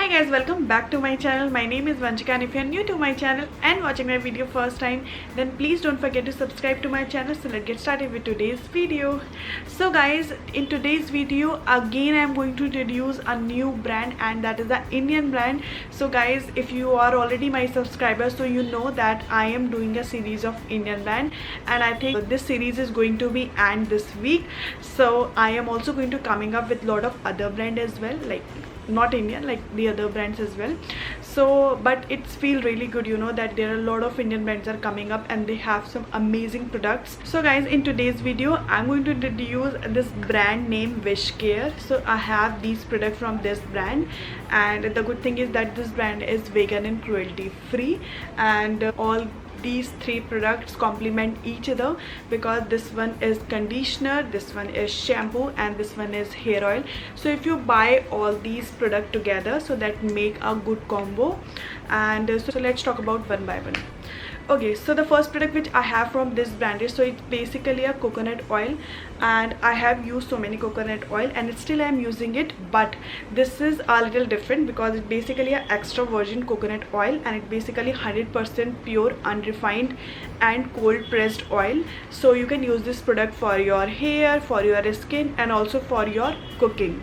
Hi guys, welcome back to my channel. My name is Vanchika, and if you're new to my channel and watching my video first time, then please don't forget to subscribe to my channel. So let's get started with today's video. So guys, in today's video again I'm going to introduce a new brand, and that is the Indian brand. So guys, if you are already my subscriber, so you know that I am doing a series of Indian brand, and I think this series is going to be end this week. So I am also going to coming up with lot of other brand as well, like not Indian, like the other brands as well. So but it's feel really good, you know, that there are a lot of Indian brands are coming up and they have some amazing products. So guys, in today's video I'm going to introduce this brand named Wishcare. So I have these products from this brand, and the good thing is that this brand is vegan and cruelty free, and all these three products complement each other, because this one is conditioner, this one is shampoo, and this one is hair oil. So if you buy all these products together, so that make a good combo. And so let's talk about one by one. Okay, so the first product which I have from this brand is, so it's basically a coconut oil, and I have used so many coconut oil and still I am using it, but this is a little different because it's basically an extra virgin coconut oil, and it's basically 100% pure, unrefined and cold pressed oil. So you can use this product for your hair, for your skin, and also for your cooking.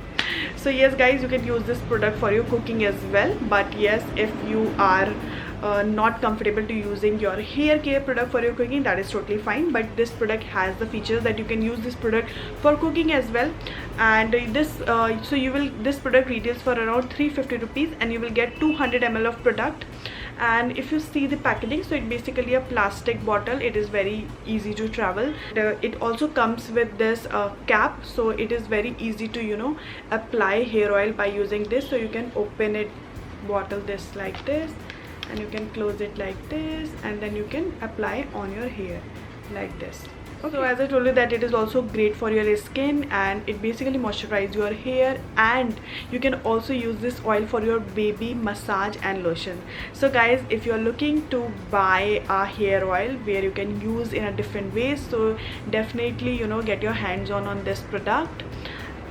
So yes guys, you can use this product for your cooking as well, but yes, if you are not comfortable to using your hair care product for your cooking, that is totally fine. But this product has the features that you can use this product for cooking as well. And this so you will, this product retails for around 350 rupees, and you will get 200 ml of product. And if you see the packaging, so it basically a plastic bottle, it is very easy to travel. It also comes with this cap, so it is very easy to, you know, apply hair oil by using this. So you can open it, bottle this like this, and you can close it like this, and then you can apply on your hair like this. Okay. So as I told you that it is also great for your skin, and it basically moisturizes your hair, and you can also use this oil for your baby massage and lotion. So guys, if you are looking to buy a hair oil where you can use in a different ways, so definitely, you know, get your hands on this product.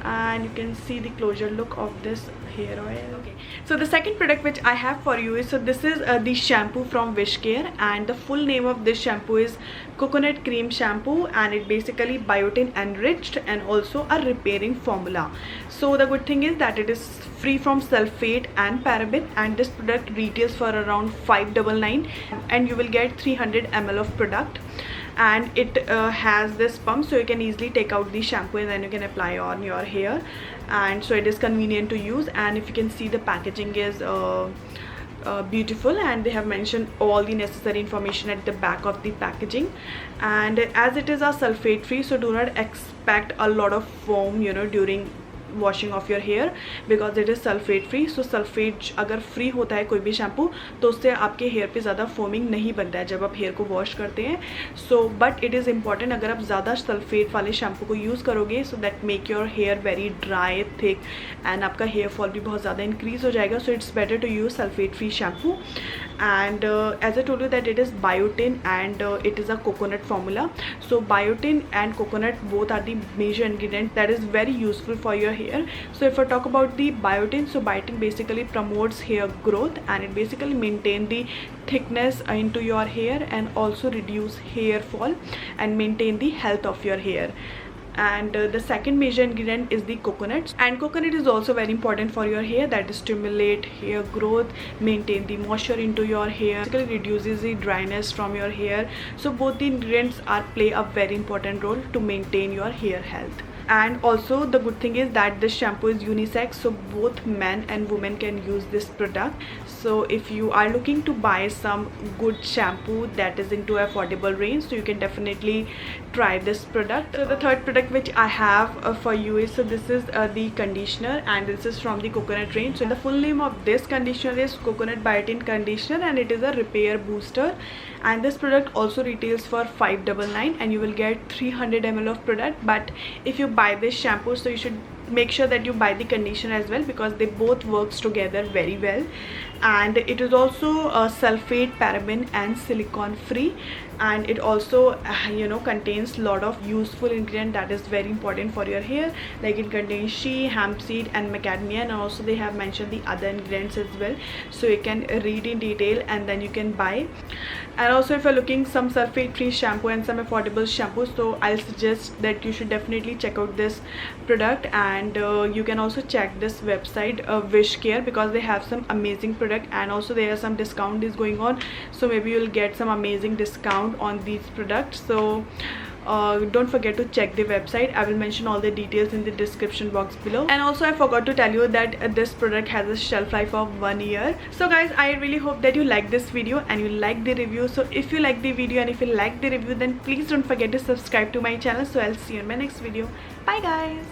And you can see the closure look of this hair oil. Okay, so the second product which I have for you is, so this is the shampoo from Wishcare, and the full name of this shampoo is coconut cream shampoo, and it basically biotin enriched and also a repairing formula. So the good thing is that it is free from sulfate and paraben, and this product retails for around 599, and you will get 300 ml of product. And it has this pump, so you can easily take out the shampoo and then you can apply on your hair, and so it is convenient to use. And if you can see, the packaging is beautiful, and they have mentioned all the necessary information at the back of the packaging. And as it is a sulfate free, so do not expect a lot of foam, you know, during washing of your hair, because it is sulfate free. So sulफेट अगर free होता है कोई भी shampoo, तो उससे आपके hair पे ज़्यादा फोमिंग नहीं बनता है जब आप हेयर को वॉश करते हैं. So but it is important, अगर आप ज़्यादा सल्फेट वाले शैम्पू को यूज़ करोगे, so that make your hair very dry thick, and आपका हेयर फॉल भी बहुत ज़्यादा इंक्रीज हो जाएगा. So it's better to use sulphate free shampoo. And as I told you that it is biotin, and it is a coconut formula. So biotin and coconut both are the major ingredients that is very useful for your hair. So if I talk about the biotin, so biotin basically promotes hair growth, and it basically maintain the thickness into your hair, and also reduce hair fall and maintain the health of your hair. And the second major ingredient is the coconut, and coconut is also very important for your hair, that stimulate hair growth, maintain the moisture into your hair, basically reduces the dryness from your hair. So both the ingredients are play a very important role to maintain your hair health. And also the good thing is that this shampoo is unisex, so both men and women can use this product. So if you are looking to buy some good shampoo that is into affordable range, so you can definitely try this product. So the third product which I have for you is, so this is the conditioner, and this is from the coconut range. So the full name of this conditioner is coconut biotin conditioner, and it is a repair booster. And this product also retails for 599, and you will get 300 ml of product. But if you buy this shampoo, so you should make sure that you buy the conditioner as well, because they both works together very well. and it is also sulfate, paraben and silicone free, and it also contains lot of useful ingredient that is very important for your hair. Like it contains shea, hemp seed and macadamia, and also they have mentioned the other ingredients as well, so you can read in detail and then you can buy. And also if you're looking some sulfate free shampoo and some affordable shampoo, so I'll suggest that you should definitely check out this product. And you can also check this website Wishcare, because they have some amazing product, and also there are some discount is going on, so maybe you'll get some amazing discount on these products. So don't forget to check the website. I will mention all the details in the description box below. And also I forgot to tell you that this product has a shelf life of 1 year. So guys, I really hope that you like this video and you like the review. So if you like the video and if you like the review, then please don't forget to subscribe to my channel. So I'll see you in my next video. Bye guys.